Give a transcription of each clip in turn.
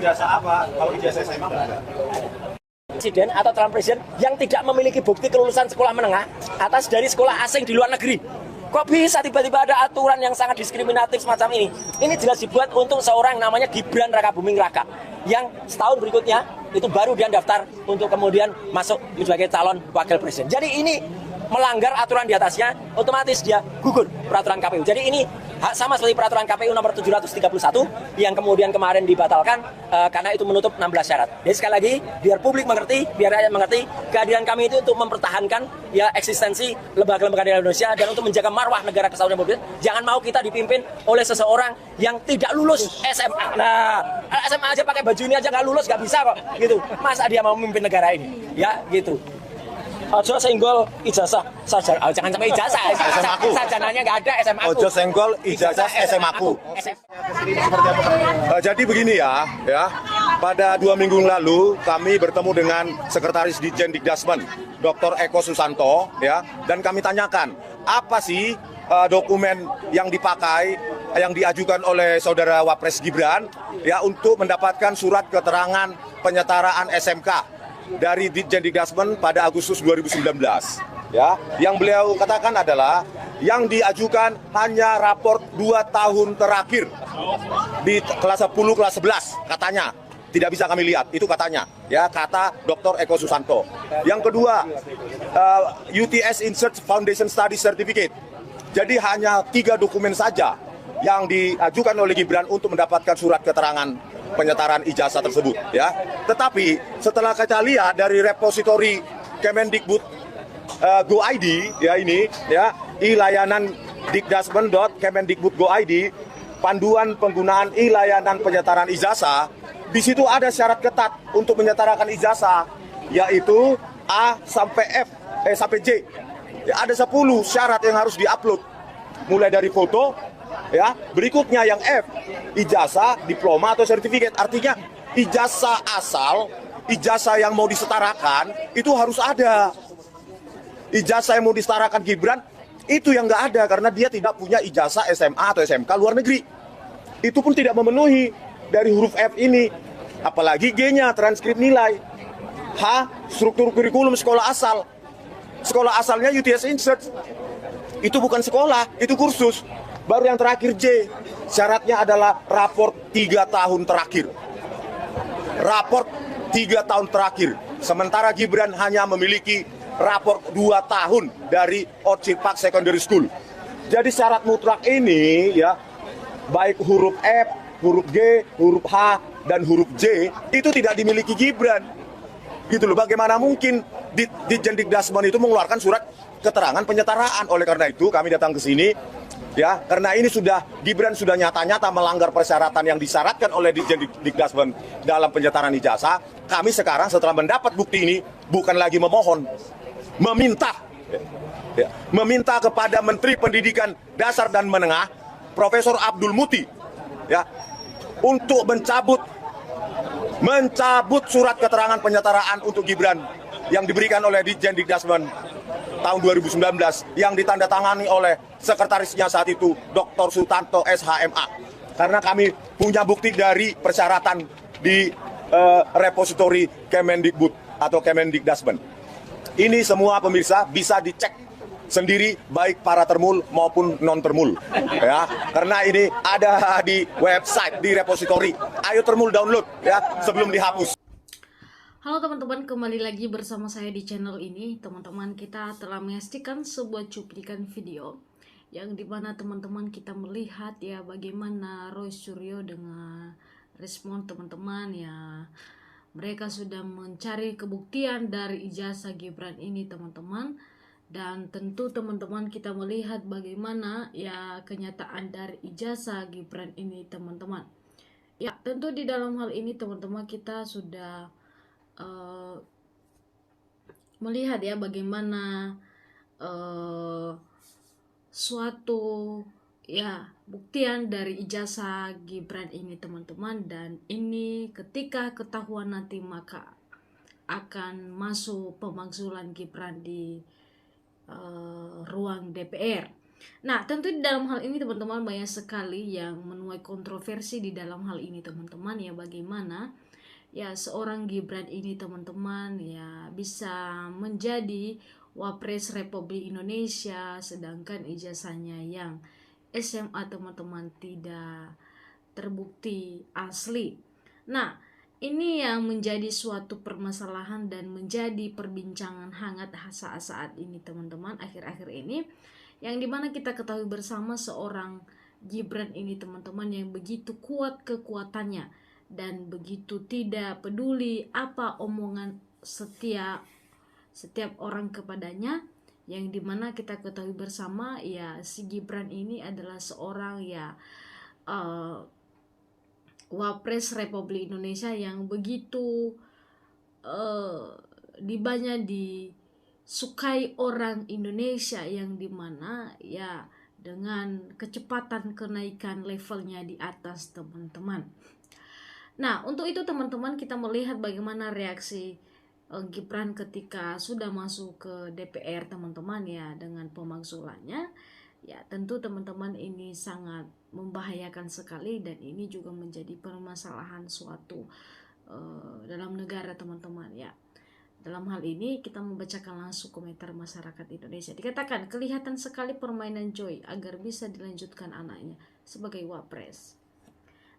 ijazah apa? Kalau ijazah SMA nggak ada. Presiden atau calon presiden yang tidak memiliki bukti kelulusan sekolah menengah atas dari sekolah asing di luar negeri. Kok bisa tiba-tiba ada aturan yang sangat diskriminatif semacam ini? Ini jelas dibuat untuk seorang namanya Gibran Rakabuming Raka, yang setahun berikutnya itu baru dia daftar untuk kemudian masuk sebagai calon wakil presiden. Jadi ini melanggar aturan di atasnya, otomatis dia gugur peraturan KPU. Jadi ini sama seperti peraturan KPU nomor 731 yang kemudian kemarin dibatalkan karena itu menutup 16 syarat. Jadi sekali lagi, biar publik mengerti, biar rakyat mengerti, kehadiran kami itu untuk mempertahankan ya eksistensi lembaga-lembaga di Indonesia dan untuk menjaga marwah negara kesatuan Republik. Jangan mau kita dipimpin oleh seseorang yang tidak lulus SMA. Nah, SMA aja pakai baju ini aja nggak lulus, nggak bisa kok, gitu. Masa dia mau memimpin negara ini? Ya, gitu. Ojo senggol ijazah sarjana. Oh, jangan sampai ijazah. Sarjananya nggak ada, SMA aku. Ojo senggol ijazah SMA aku. Jadi begini ya. Pada 2 minggu lalu kami bertemu dengan Sekretaris Ditjen Dikdasmen, Dr. Eko Susanto, ya, dan kami tanyakan apa sih dokumen yang dipakai, yang diajukan oleh saudara Wapres Gibran, ya, untuk mendapatkan surat keterangan penyetaraan SMK dari Ditjen Dikdasmen pada Agustus 2019. Ya, yang beliau katakan adalah yang diajukan hanya raport 2 tahun terakhir di kelas 10, kelas 11 katanya. Tidak bisa kami lihat, itu katanya. Ya, kata Dr. Eko Susanto. Yang kedua, UTS Insert Foundation Study Certificate. Jadi hanya 3 dokumen saja yang diajukan oleh Gibran untuk mendapatkan surat keterangan penyetaraan ijazah tersebut, ya. Tetapi setelah kita lihat dari repositori Kemendikbud Go ID, ya, ini, ya, e-layanan dikdasmen.kemendikbud.go.id, panduan penggunaan e-layanan penyetaraan ijazah, di situ ada syarat ketat untuk menyetarakan ijazah, yaitu A sampai sampai J. Ya, ada 10 syarat yang harus diupload, mulai dari foto. Ya, berikutnya yang F, ijazah, diploma atau sertifikat. Artinya ijazah asal, ijazah yang mau disetarakan itu harus ada. Ijazah yang mau disetarakan Gibran itu yang nggak ada karena dia tidak punya ijazah SMA atau SMK luar negeri. Itu pun tidak memenuhi dari huruf F ini. Apalagi G-nya, transkrip nilai. H, struktur kurikulum sekolah asal. Sekolah asalnya UTS Insert. Itu bukan sekolah, itu kursus. Baru yang terakhir J, syaratnya adalah raport 3 tahun terakhir. Raport 3 tahun terakhir. Sementara Gibran hanya memiliki raport 2 tahun dari Orchid Park Secondary School. Jadi syarat mutlak ini, ya, baik huruf F, huruf G, huruf H, dan huruf J itu tidak dimiliki Gibran. Gitu loh, bagaimana mungkin Ditjen Dikdasmen itu mengeluarkan surat keterangan penyetaraan. Oleh karena itu kami datang ke sini, ya, karena ini Gibran sudah nyata-nyata melanggar persyaratan yang disyaratkan oleh Ditjen Dikdasmen dalam penyetaraan ijazah. Kami sekarang setelah mendapat bukti ini bukan lagi memohon, meminta kepada Menteri Pendidikan Dasar dan Menengah, Profesor Abdul Muti, ya, untuk mencabut surat keterangan penyetaraan untuk Gibran yang diberikan oleh Ditjen Dikdasmen tahun 2019 yang ditandatangani oleh sekretarisnya saat itu Dr. Sutanto SHMA. Karena kami punya bukti dari persyaratan di repositori Kemendikbud atau Kemendikdasmen. Ini semua pemirsa bisa dicek sendiri baik para termul maupun non termul, ya, karena ini ada di website, di repositori. Ayo termul download, ya, sebelum dihapus. Halo teman-teman, kembali lagi bersama saya di channel ini. Teman-teman, kita telah menyaksikan sebuah cuplikan video yang dimana teman-teman kita melihat ya bagaimana Roy Suryo dengan respon teman-teman, ya, mereka sudah mencari kebuktian dari ijazah Gibran ini teman-teman. Dan tentu teman-teman kita melihat bagaimana ya kenyataan dari ijazah Gibran ini teman-teman. Ya, tentu di dalam hal ini teman-teman kita sudah melihat ya bagaimana suatu ya buktian dari ijazah Gibran ini teman-teman. Dan ini ketika ketahuan nanti maka akan masuk pemakzulan Gibran di ruang DPR. Nah, tentu di dalam hal ini teman-teman banyak sekali yang menuai kontroversi di dalam hal ini teman-teman ya, bagaimana ya seorang Gibran ini teman-teman ya bisa menjadi Wapres Republik Indonesia sedangkan ijazahnya yang SMA teman-teman tidak terbukti asli. Nah, ini yang menjadi suatu permasalahan dan menjadi perbincangan hangat saat-saat ini teman-teman, akhir-akhir ini, yang dimana kita ketahui bersama seorang Gibran ini teman-teman yang begitu kuat kekuatannya dan begitu tidak peduli apa omongan setiap orang kepadanya, yang dimana kita ketahui bersama ya si Gibran ini adalah seorang ya Wapres Republik Indonesia yang begitu banyak disukai orang Indonesia, yang dimana ya dengan kecepatan kenaikan levelnya di atas teman-teman. Nah, untuk itu teman-teman kita melihat bagaimana reaksi Gibran ketika sudah masuk ke DPR teman-teman ya dengan pemakzulannya. Ya tentu teman-teman ini sangat membahayakan sekali dan ini juga menjadi permasalahan suatu dalam negara teman-teman ya. Dalam hal ini kita membacakan langsung komentar masyarakat Indonesia. Dikatakan kelihatan sekali permainan Joy agar bisa dilanjutkan anaknya sebagai Wapres.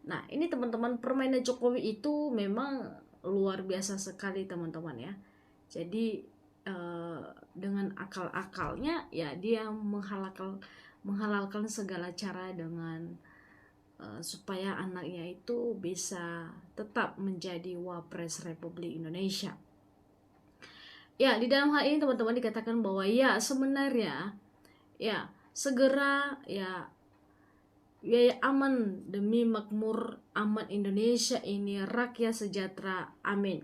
Nah ini teman-teman, permainan Jokowi itu memang luar biasa sekali teman-teman ya. Jadi dengan akal-akalnya ya dia menghalalkan segala cara dengan supaya anaknya itu bisa tetap menjadi Wapres Republik Indonesia. Ya di dalam hal ini teman-teman dikatakan bahwa ya sebenarnya ya segera ya biaya aman demi makmur aman Indonesia ini, rakyat sejahtera, amin.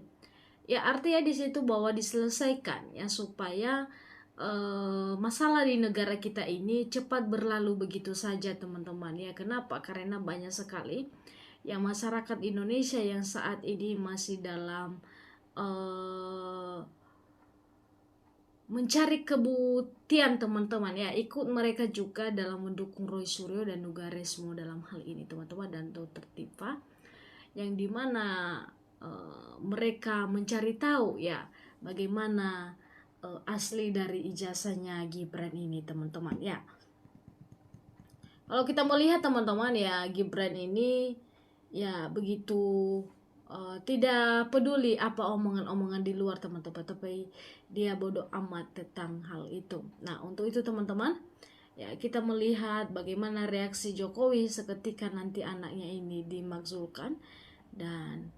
Ya artinya di situ bahwa diselesaikan ya supaya masalah di negara kita ini cepat berlalu begitu saja teman-teman ya. Kenapa? Karena banyak sekali ya masyarakat Indonesia yang saat ini masih dalam mencari kebuktian teman-teman ya, ikut mereka juga dalam mendukung Roy Suryo dan Nugaresmo dalam hal ini teman-teman, dan Dr. Tifa, yang dimana mereka mencari tahu ya bagaimana asli dari ijazahnya Gibran ini teman-teman ya. Kalau kita melihat teman-teman ya, Gibran ini ya begitu tidak peduli apa omongan-omongan di luar teman-teman, tapi dia bodoh amat tentang hal itu. Nah untuk itu teman-teman ya kita melihat bagaimana reaksi Jokowi seketika nanti anaknya ini dimakzulkan dan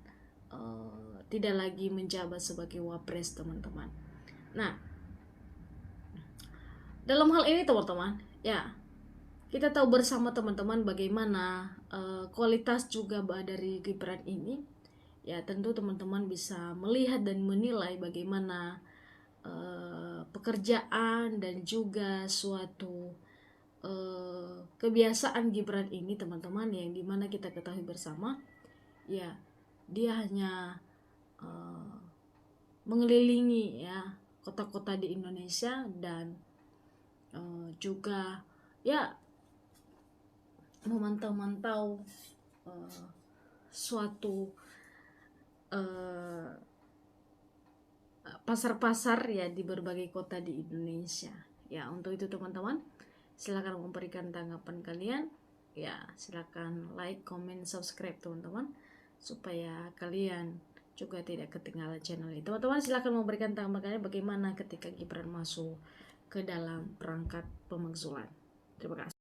tidak lagi menjabat sebagai Wapres teman-teman. Nah dalam hal ini teman-teman ya kita tahu bersama teman-teman bagaimana kualitas juga dari Gibran ini. Ya tentu teman-teman bisa melihat dan menilai bagaimana pekerjaan dan juga suatu kebiasaan Gibran ini teman-teman, yang dimana kita ketahui bersama ya dia hanya mengelilingi ya kota-kota di Indonesia dan juga ya memantau-mantau suatu pasar-pasar ya di berbagai kota di Indonesia. Ya untuk itu teman-teman silakan memberikan tanggapan kalian ya, silakan like, comment, subscribe teman-teman supaya kalian juga tidak ketinggalan channel ini. Teman-teman silakan memberikan tanggapan kalian bagaimana ketika Gibran masuk ke dalam perangkat pemakzulan. Terima kasih.